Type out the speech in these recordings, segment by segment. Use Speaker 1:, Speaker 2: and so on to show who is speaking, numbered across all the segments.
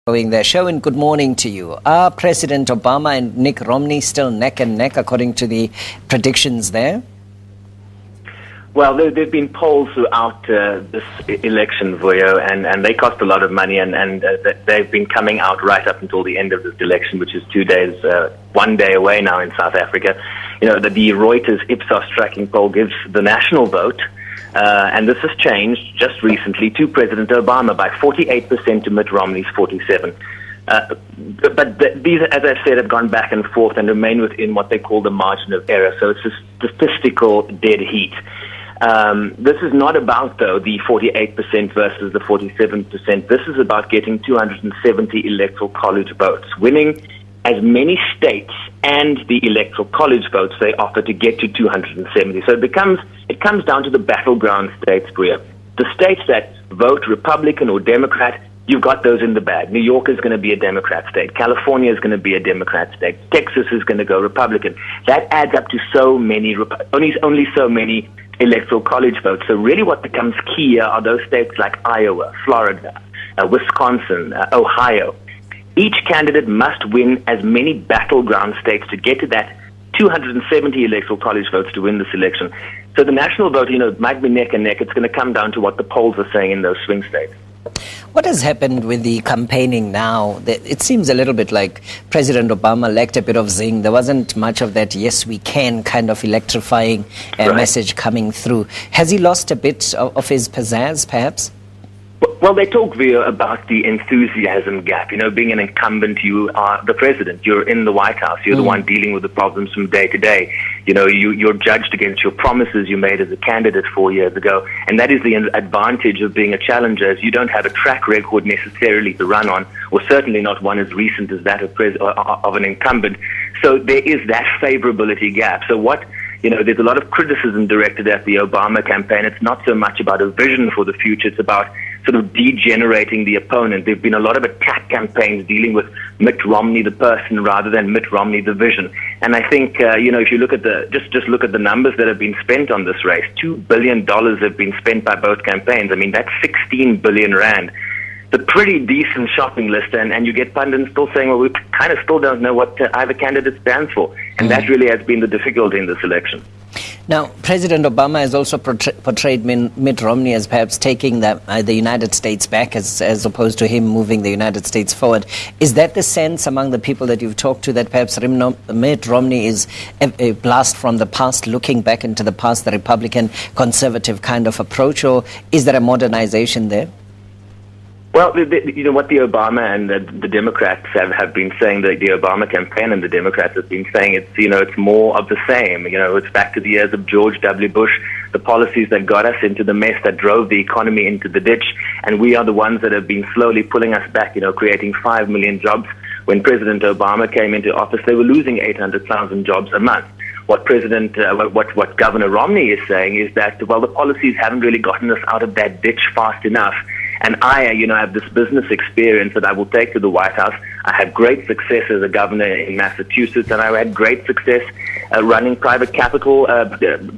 Speaker 1: Going there. Sherwin, good morning to you. Are President Obama and Mitt Romney still neck and neck according to the predictions there?
Speaker 2: Well, there have been polls throughout this election, Voyo, and they cost a lot of money, and they've been coming out right up until the end of this election, which is 2 days, 1 day away now in South Africa. You know, the Reuters Ipsos tracking poll gives the national vote, and this has changed just recently to President Obama by 48% to Mitt Romney's 47%. But these, as I've said, have gone back and forth and remain within what they call the margin of error. So it's a statistical dead heat. This is not about, though, the 48% versus the 47%. This is about getting 270 electoral college votes, winning as many states and the electoral college votes they offer to get to 270. So it comes down to the battleground states, Bria. The states that vote Republican or Democrat, you've got those in the bag. New York is going to be a Democrat state. California is going to be a Democrat state. Texas is going to go Republican. That adds up to so many, only so many electoral college votes. So really what becomes key are those states like Iowa, Florida, Wisconsin, Ohio. Each candidate must win as many battleground states to get to that 270 electoral college votes to win this election. So the national vote, might be neck and neck. It's going to come down to what the polls are saying in those swing states.
Speaker 1: What has happened with the campaigning now? It seems a little bit like President Obama lacked a bit of zing. There wasn't much of that yes, we can kind of electrifying message coming through. Has he lost a bit of his pizzazz, perhaps?
Speaker 2: Well, they talk, Vio, about the enthusiasm gap. Being an incumbent, you are the president. You're in the White House. You're the one dealing with the problems from day to day. You're judged against your promises you made as a candidate 4 years ago. And that is the advantage of being a challenger, is you don't have a track record necessarily to run on, or certainly not one as recent as that of an incumbent. So there is that favorability gap. So there's a lot of criticism directed at the Obama campaign. It's not so much about a vision for the future. It's about sort of degenerating the opponent. There have been a lot of attack campaigns dealing with Mitt Romney, the person, rather than Mitt Romney, the vision. And I think, if you look at just look at the numbers that have been spent on this race, $2 billion have been spent by both campaigns. I mean, that's 16 billion rand. It's a pretty decent shopping list, and you get pundits still saying, well, we kind of still don't know what either candidate stands for. And that really has been the difficulty in this election.
Speaker 1: Now, President Obama has also portrayed Mitt Romney as perhaps taking the United States back as opposed to him moving the United States forward. Is that the sense among the people that you've talked to, that perhaps Mitt Romney is a blast from the past, looking back into the past, the Republican conservative kind of approach, or is there a modernization there?
Speaker 2: Well, what the Obama and the Democrats have been saying, the Obama campaign and the Democrats have been saying, it's more of the same. It's back to the years of George W. Bush, the policies that got us into the mess, that drove the economy into the ditch, and we are the ones that have been slowly pulling us back, creating 5 million jobs. When President Obama came into office, they were losing 800,000 jobs a month. What Governor Romney is saying is that, the policies haven't really gotten us out of that ditch fast enough. And I have this business experience that I will take to the White House. I had great success as a governor in Massachusetts, and I had great success running private capital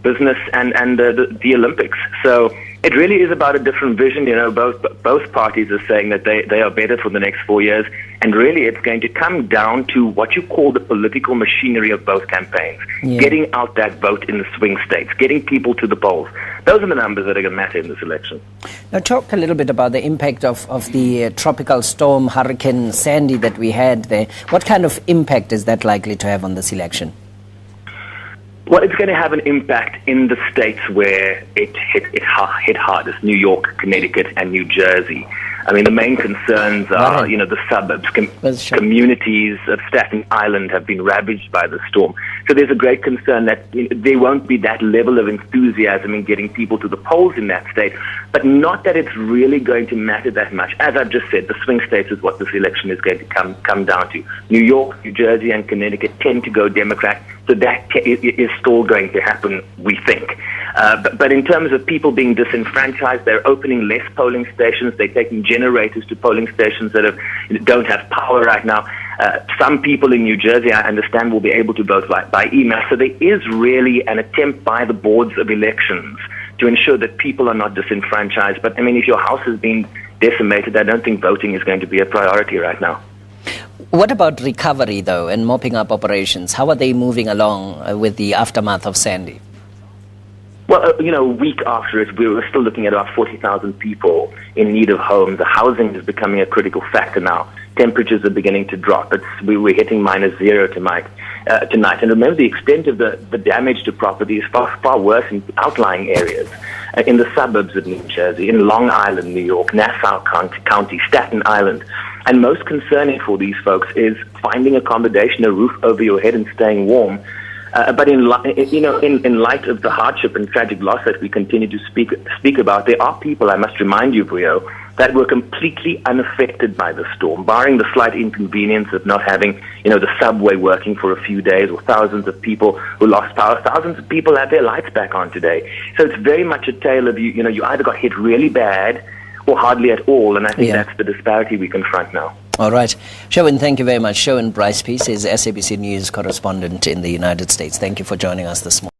Speaker 2: business and the Olympics. So it really is about a different vision. Both parties are saying that they are better for the next 4 years, and really it's going to come down to what you call the political machinery of both campaigns, getting out that vote in the swing states, getting people to the polls. Those are the numbers that are going to matter in this election.
Speaker 1: Now, talk a little bit about the impact of the tropical storm, Hurricane Sandy, that we had there. What kind of impact is that likely to have on this election?
Speaker 2: Well, it's going to have an impact in the states where it hit hardest: New York, Connecticut, and New Jersey. I mean, the main concerns are, the suburbs, communities of Staten Island have been ravaged by the storm. So there's a great concern that there won't be that level of enthusiasm in getting people to the polls in that state, but not that it's really going to matter that much. As I've just said, the swing states is what this election is going to come down to. New York, New Jersey, and Connecticut tend to go Democrat, so that is still going to happen, we think. But in terms of people being disenfranchised, they're opening less polling stations. They're taking generators to polling stations that don't have power right now. Some people in New Jersey, I understand, will be able to vote by email. So there is really an attempt by the boards of elections to ensure that people are not disenfranchised. But, I mean, if your house has been decimated. I don't think voting is going to be a priority right now.
Speaker 1: What about recovery, though, and mopping up operations? How are they moving along with the aftermath of Sandy?
Speaker 2: Well, a week after it, we were still looking at about 40,000 people in need of homes. The housing is becoming a critical factor now. Temperatures are beginning to drop. We were hitting -0 tonight. And remember, the extent of the damage to property is far worse in outlying areas. In the suburbs of New Jersey, in Long Island, New York, Nassau County, Staten Island. And most concerning for these folks is finding accommodation, a roof over your head, and staying warm. But in light of the hardship and tragic loss that we continue to speak about, there are people, I must remind you, Vuyo, that were completely unaffected by the storm, barring the slight inconvenience of not having, the subway working for a few days, or thousands of people who lost power. Thousands of people have their lights back on today. So it's very much a tale of you either got hit really bad or hardly at all, and I think that's the disparity we confront now.
Speaker 1: All right. Sherwin, thank you very much. Sherwin Bryce-Pease is SABC News correspondent in the United States. Thank you for joining us this morning.